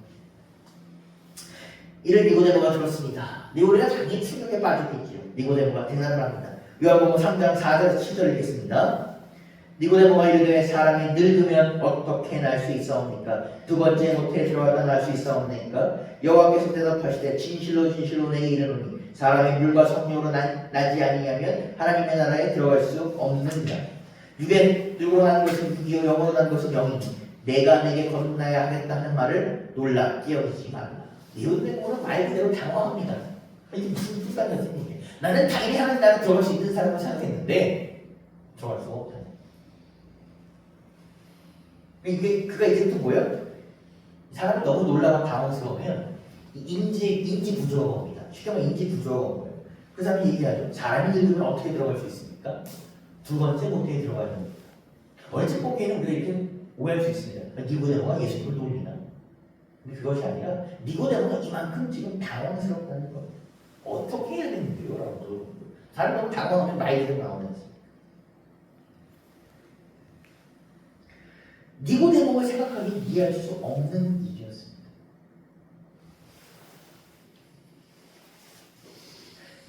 S1: 이를 니고데모가 들었습니다. 니고데모가 자기 충격에 빠지겠지요. 니고데모가 대답을 합니다. 요한복음 3장 4절에서 7절 읽겠습니다. 니고데모가 이르되 사람이 늙으면 어떻게 날 수 있사옵니까? 두 번째 모태에 들어갔다 날 수 있사옵니까? 여호와께서 대답하시되 진실로 진실로 내게 이르노니 사람이 물과 성령으로 나지 아니하면 하나님의 나라에 들어갈 수 없느니라. 육의 늙으로 난 것은 육이요 영으로 난 것은 영이니 내가 내게 거듭나야 하겠다 하는 말을 놀랍게 여기지 말라. 니고데모는 말 그대로 당황합니다. 이게 무슨 뜻이 있니? 나는 당연히 하나님 나라에 들어갈 수 있는 사람으로 생각했는데 들어갈 수가 없다. 그가 이제부터 뭐예요? 사람이 너무 놀라고 당황스러우면 인지 부조가 옵니다. 쉽게 말하면 인지 부조가 온 거예요. 그 사람이 얘기하죠. 사람이 늙으면 어떻게 들어갈 수 있습니까? 두 번째 모태에 들어가야 됩니다. 얼핏 보기에는 우리가 이렇게 오해할 수 있습니다. 니고데모가 예수님을 놀리나? 근데 그것이 아니라 니고데모가 이만큼 지금 당황스럽다는 거. 어떻게 해야 되는데요? 라고 사람이 너무 당황하면 말 그대로 나오는 거죠. 니고데모가 생각하기 이해할 수 없는 일이었습니다.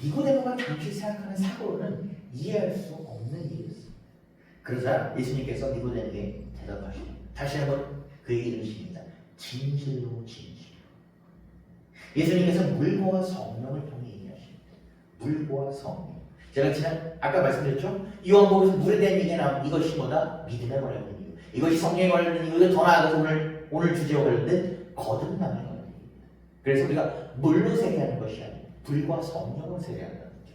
S1: 니고데모가 당시 생각하는 사고로는 이해할 수 없는 일이었습니다. 그러자 예수님께서 니고데모에게 대답하십니다. 다시 한번 그에게 이르십니다. 진실로 진실로. 예수님께서 물과 성령을 통해 얘기하십니다. 물과 성령. 제가 아까 말씀드렸죠? 요한복음에서 물에 대한 얘기가 나오면 이것이 뭐다? 믿음에 관련된 이유. 이것이 성령에 관련된 이유. 더 나아가서 오늘 주제와 관련된 거듭남에 관련된 이유입니다. 그래서 우리가 물로 세례하는 것이 아니라 불과 성령으로 세례한다는 거죠.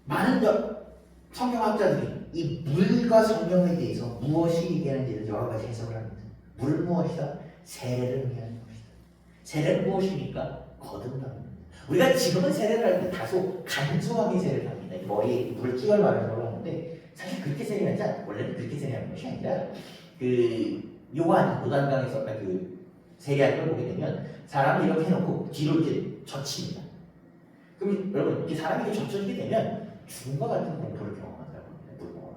S1: 많은 성경학자들이 이 물과 성령에 대해서 무엇이 얘기하는지를 여러 가지 해석을 합니다. 물은 무엇이다? 세례를 의미하는 것이다. 세례는 무엇입니까? 거듭남입니다. 우리가 지금은 세례를 할 때 다소 간소하게 세례를 합니다. 머리에 물을 끼워 말하는 걸로 하는데 사실 그렇게 세례하지 않아요. 원래는 그렇게 세례하는 것이 아니라 요한 요단강에서 세례하는 걸 보게 되면 사람을 이렇게 해놓고 뒤로 이렇게 젖힙니다. 그럼 여러분 이렇게 사람이 이렇게 젖혀지게 되면 죽음과 같은 공포를 경험한다고 합니다. 물공허.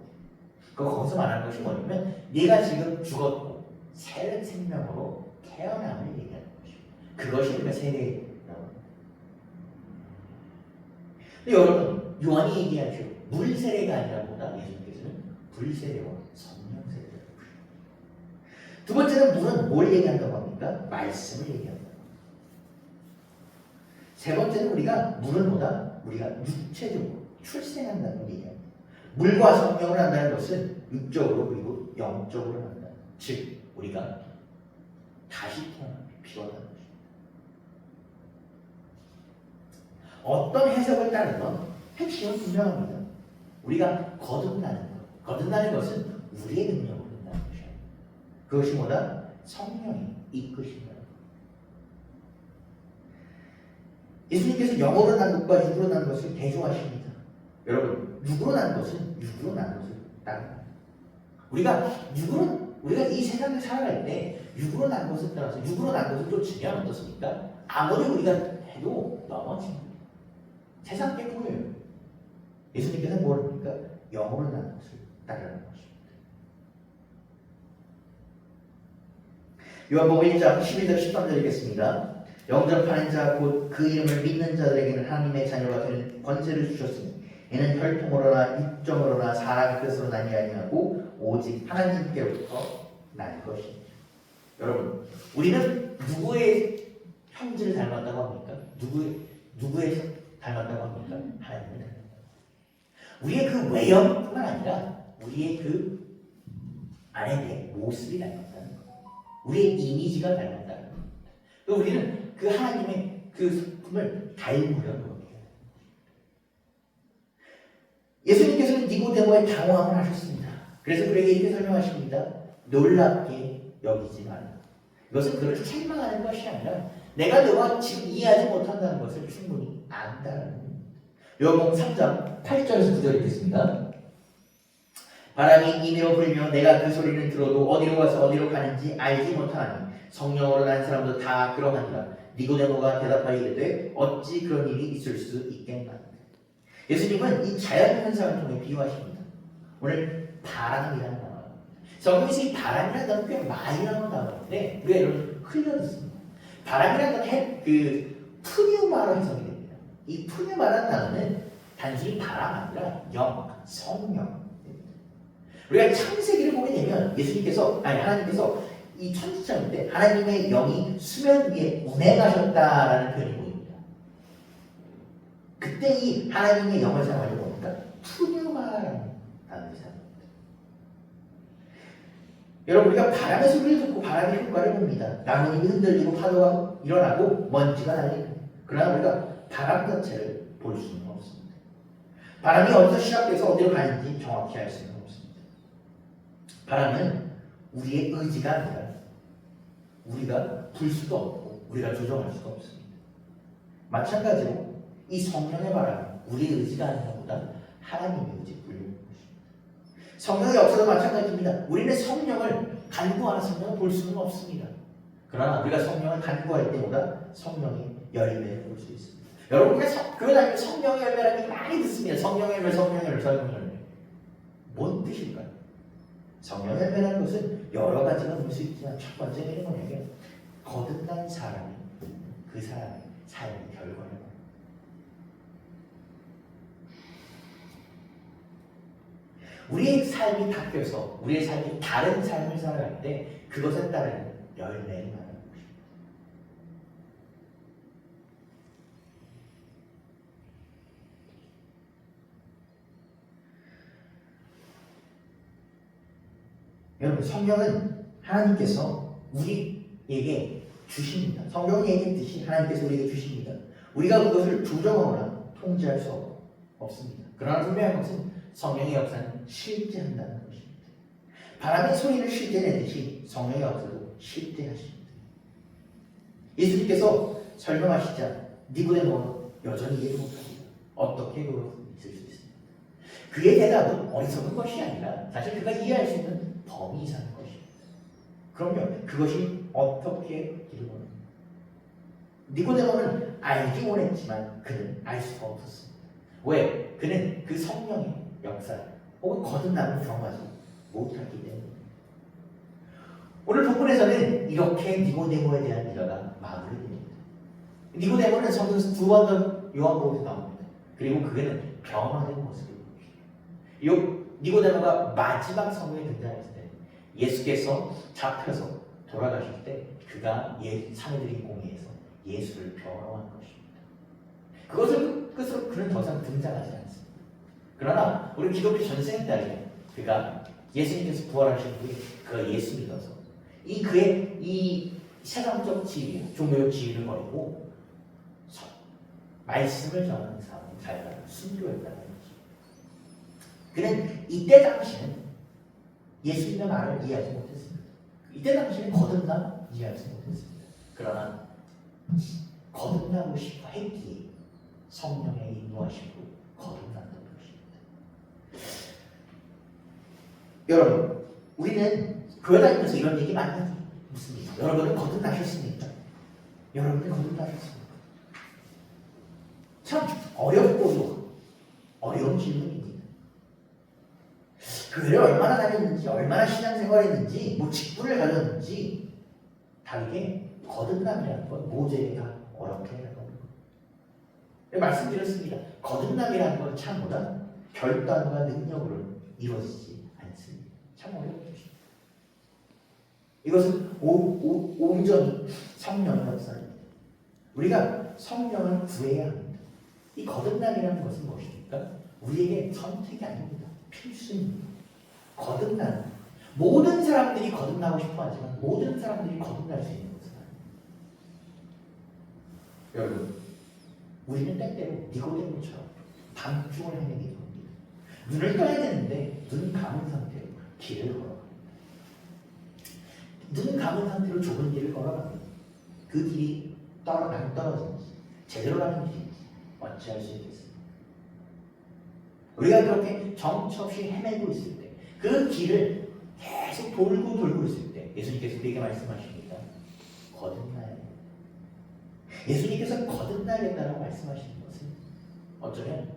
S1: 거기서 말하는 것이 뭐냐면 네가 지금 죽었고 새로운 생명으로 태어남을 얘기하는 것입니다. 그것이 우리가 세례라고 합니다. 근데 여러분 요한이 얘기하죠. 물 세례가 아니라 뭐다? 예수님께서는 불 세례와 성령 세례를 두 번째는 물은 뭘 얘기한다고 합니까? 말씀을 얘기한다. 세 번째는 물은 뭐다? 우리가 육체적으로 출생한다는 얘기합니다. 물과 성령을 한다는 것은 육적으로 그리고 영적으로 한다. 즉 우리가 다시 태어나기 필요하다는 것입니다. 어떤 해석을 따르건 핵심은 분명합니다. 우리가 거듭나는 것. 거듭나는 것은 우리의 능력으로 된다는 것이야. 그것이 뭐다? 성령이 이끄신다. 예수님께서 영으로 난 것과 육으로 난 것을 대조하십니다. 여러분, 육으로 난 것은 육으로 난 것을 따릅니다. 우리가 이 세상에 살아갈 때 육으로 난 것을 따라서 육으로 난 것을 쫓으면 어떻습니까? 아무리 우리가 해도 넘어집니다. 세상 게 보여요. 예수님께서는 뭘 합니까? 영으로 난 것을 따르는 것입니다. 요한복음 1장 11절 13절 읽겠습니다. 영접하는 자 곧 그 이름을 믿는 자들에게는 하나님의 자녀가 되는 권세를 주셨으니 이는 혈통으로나 육정으로나 사람의 뜻으로 나뉘지 아니하고 오직 하나님께로부터 난 것입니다. 여러분, 우리는 누구의 형질을 닮았다고 합니까? 누구의 닮았다고 합니까? 하나님을 닮았다. 우리의 그 외형뿐만 아니라 우리의 그 안에 모습이 닮았다는 것. 우리의 이미지가 닮았다는 것. 우리는 그 하나님의 그 성품을 닮으려고 해요. 예수님께서는 니고데모의 당황을 하셨습니다. 그래서 그에게 이렇게 설명하십니다. 놀랍게 여기지 마라. 이것은 그를 책망하는 것이 아니라 내가 너가 지금 이해하지 못한다는 것을 충분히 안다는 겁니다. 요한복음 3장 8절에서 9절 읽겠습니다. 바람이 임의로 불며 내가 그 소리를 들어도 어디로 가서 어디로 가는지 알지 못하니 성령으로 난 사람도 다 그러하니라. 니고데모가 대답하여 이르되 어찌 그런 일이 있을 수 있겠나. 예수님은 이 자연 현상을 통해 비유하십니다. 오늘 바람이라는 단어. 성경에서 이 바람이라는 단어 꽤 많이 나오는 단어인데 우리가 여러분 흘려 듣습니다. 바람이라는 단어는 푸뉴마로 해석이 됩니다. 이 푸뉴마라는 단어는 단순히 바람 아니라 영, 성령. 우리가 창세기를 보게 되면 하나님께서 이 천지창조 때 하나님의 영이 수면 위에 운행하셨다라는 표현이 보입니다. 그때 이 하나님의 영을 사용하려 뭡니까? 푸뉴마라는 단어를 사용합니다. 여러분, 우리가 바람의 소리를 듣고 바람의 효과를 봅니다. 나뭇잎이 흔들리고 파도가 일어나고 먼지가 날립니다. 그러나 우리가 바람 자체를 볼 수는 없습니다. 바람이 어디서 시작돼서 어디로 가는지 정확히 알 수는 없습니다. 바람은 우리의 의지가 아니라 우리가 불 수도 없고 우리가 조정할 수도 없습니다. 마찬가지로 이 성령의 바람은 우리의 의지가 아니라 보다 하나님의 의지에 불리는 것입니다. 성령이 없어도 마찬가지입니다. 우리는 성령을 간구하는 성령을 볼 수는 없습니다. 그러나 우리가 성령을 간구할 때보다 성령의 열매를 볼 수 있습니다. 여러분, 우리가 그러다 성령의 열매라는 게 많이 듣습니다. 성령의 열매, 성령의 열매, 성령의 열매. 뭔 뜻일까요? 성령 열매라는 것은 여러 가지가 볼 수 있지만 첫 번째는 뭐냐면 거듭난 사람이 그 사람의 삶의 결과를 우리의 삶이 바뀌어서 우리의 삶이 다른 삶을 살아갈 때 그것에 따른 열매를 말하는 것입니다. 여러분, 성령은 하나님께서 우리에게 주십니다. 성경이 얘기했듯이 하나님께서 우리에게 주십니다. 우리가 그것을 조정하거나 통제할 수 없습니다. 그러나 분명한 것은 성령의 역사는 실제한다는 것입니다. 바람의 소리를 실제내듯이 성령의 역사도 실제하십니다. 예수님께서 설명하시자 니고데모는 여전히 이해 못합니다. 어떻게 그것이 있을 수 있습니까? 그의 대답은 어리석은 것이 아니라 사실 그가 이해할 수 있는 범위 이상의 것입니다. 그럼요, 그것이 어떻게 이루어집니까? 니고데모는 알기 원했지만 그는 알 수가 없었습니다. 왜? 그는 그 성령의 역사 혹은 거듭남을 경험하지 못했기 때문입니다. 오늘 본문에서는 이렇게 니고데모에 대한 일화가 마무리됩니다. 니고데모는 성경에서 두 번 더 요한복음에서 나옵니다. 그리고 그는 변화된 모습을 보입니다. 니고데모가 마지막 성경에 등장했을 때 예수께서 잡혀서 돌아가실 때 그가 사내들인 공회에서 예수를 변호한 것입니다. 그것을 끝으로 그는 더 이상 등장하지 않습니다. 그러나 우리 기독교 전생에 따르면 그가 예수님께서 부활하신 후에 그가 예수 믿어서 그의 이 세상적 지위, 종교적 지위를 버리고 말씀을 전하는 사람이 자기가 순교했다는 거죠. 그는 이때 당시는 예수님의 말을 이해하지 못했습니다. 이때 당시는 거듭남 이해하지 못했습니다. 그러나 거듭나고 싶어 했기에 성령의 인도하심으로 거듭난다는 것입니다. 여러분, 우리는 교회 다니면서 이런 얘기 많이 묻습니다. 여러분은 거듭나셨습니까? 여러분은 거듭나셨습니까? 참 어렵고도 어려운 질문입니다. 교회를 얼마나 다녔는지, 얼마나 신앙생활했는지, 직분을 가졌는지 다르게 거듭남이라는 건 모두에게 다 어렵게 하는 겁니다. 말씀드렸습니다. 거듭남이라는 건 참보다 결단과 능력으로 이루어지지 않습니다. 참 어렵죠. 이것은 온전히 성령의 역사입니다. 우리가 성령을 구해야 합니다. 이 거듭남이라는 것은 무엇입니까? 우리에게 선택이 아닙니다. 필수입니다. 거듭남. 모든 사람들이 거듭나고 싶어 하지만 모든 사람들이 거듭날 수 있는 것은 아닙니다. 여러분, 우리는 때때로 니고데모처럼 방종을 행하게 됩니다. 눈을 떠야 되는데 눈 감은 상태로 길을 걸어갑니다. 눈 감은 상태로 좁은 길을 걸어갑니다. 그 길이 안 떨어지는지 제대로 가는 길인지 어찌할 수 있겠습니까? 우리가 그렇게 정처 없이 헤매고 있을 때 그 길을 계속 돌고 있을 때 예수님께서 우리에게 말씀하십니다. 거듭나야 돼. 예수님께서 거듭나야겠다라고 말씀하시는 것은 어쩌면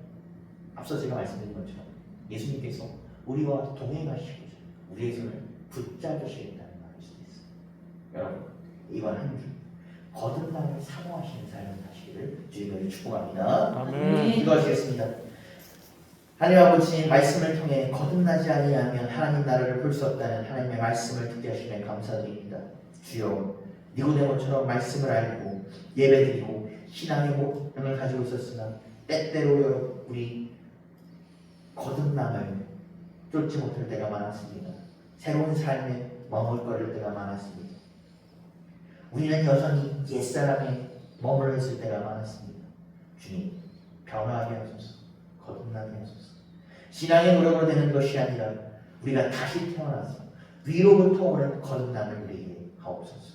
S1: 앞서 제가 말씀드린 것처럼 예수님께서 우리와 동행하시고자 우리의 손을 붙잡으시겠다는 말일 수도 있습니다. 여러분, 이번 한 주 거듭남을 사모하시는 삶을 하시기를 주님을 축복합니다.
S2: 아멘.
S1: 기도하시겠습니다. 하나님 아버지, 말씀을 통해 거듭나지 아니하면 하나님 나라를 볼 수 없다는 하나님의 말씀을 듣게 하시면 감사드립니다. 주여, 니고데모처럼 말씀을 알고 예배드리고 신앙의 목표를 가지고 있었으나 때때로 우리 거듭남을 쫓지 못할 때가 많았습니다. 새로운 삶에 머물거릴 때가 많았습니다. 우리는 여전히 옛사람에 머물러 있을 때가 많았습니다. 주님, 변화하게 하소서. 거듭나게 하소서. 신앙의 노력으로 되는 것이 아니라 우리가 다시 태어나서 위로부터 오는 거듭남을 우리에게 하옵소서.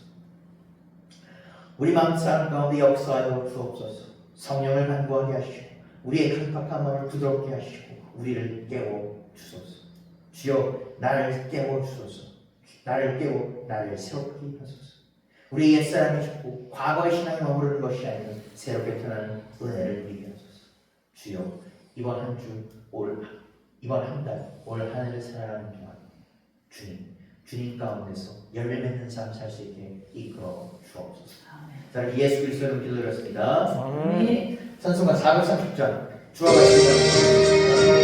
S1: 우리 마음사람 가운데 역사하여 주옵소서. 성령을 간구하게 하시고 우리의 강팍한 마음을 부드럽게 하시고 우리를 깨워 주소서. 주여, 나를 깨워 주소서. 나를 깨워 나를 새롭게 하소서. 우리 옛사람이 죽고 과거의 신앙에 머무르는 것이 아니라 새롭게 태어나는 은혜를 누리게 하소서. 주여, 이번 한 주 올 이번 한 달, 올 한 해를 살아가는 동안 주님 가운데서 열매 맺는 삶 살 수 있게 이끌어 주옵소서. 자, 예수 그리스도로 기도드렸습니다.
S2: 아멘.
S1: 찬송가 430장 주와 말씀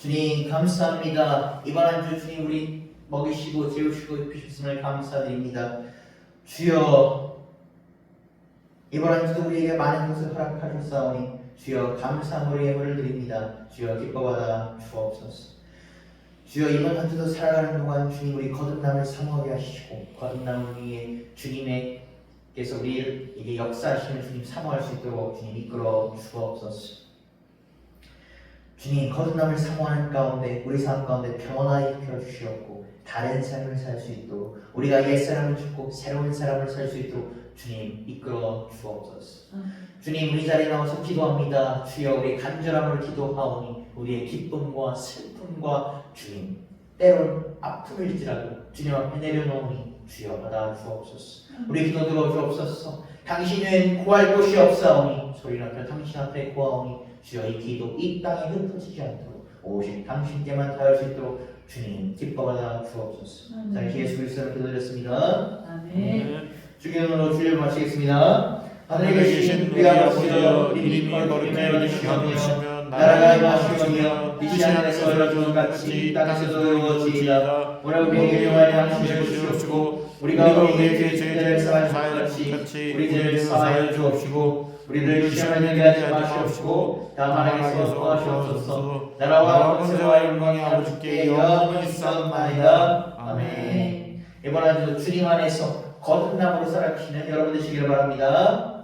S1: 주님 감사합니다. 이번 한 주 주님 우리 먹이시고 재우시고 입히셨음을 감사드립니다. 주여 이번 한 주도 우리에게 많은 것을 허락하셨사오니 주여 감사함으로 예물을 드립니다. 주여 기뻐받아 주옵소서. 주여 이번 한 주도 살아가는 동안 주님 우리 거듭남을 사모하게 하시고 거듭남을 위해 주님께서 우리에게 역사하시는 주님 사모할 수 있도록 주님 이끌어 주옵소서. 주님 거듭남을 사모하는 가운데 우리 삶 가운데 평안하게 이끌어 주시옵고 다른 삶을 살 수 있도록 우리가 옛사람을 죽고 새로운 사람을 살 수 있도록 주님 이끌어 주옵소서. 주님 우리 자리에 나와서 기도합니다. 주여 우리 간절함으로 기도하오니 우리의 기쁨과 슬픔과 주님 때론 아픔일지라도 주님 앞에 내려놓으니 주여 받아 주옵소서. 우리 기도 들어 주옵소서. 당신 외엔 구할 곳이 없사오니 소리 높여 당신 앞에 구하오니 주여 이 기도 이 땅에 흩어지지 않도록 오직 당신께만 닿을 수 있도록 주님 기뻐받아 주옵소서. 자, 예수 그리스도로 기도드렸습니다.
S3: 아멘.
S1: 주기도로 주를 마치겠습니다.
S2: 하늘에 계신 우리 아버지여 이름이 거룩히 여기시며 나라가 임하시며 이 시간에서 이루어진 같이 땅에서도 이루어지이다. 우리에게 용할 양식을 주옵시고 우리가 우리에게 죄를 사하여 같이 우리 죄를 사하여 주옵시고 우리를 시험에 하지 마시옵시고 다만 악에서 구하시옵소서. 나라와 권세와 영광이 아버지께 영원히 있사옵나이다. 아멘.
S1: 이번 한 주도 주님 안에서 거듭남으로 살아가시는 여러분 되시길 바랍니다.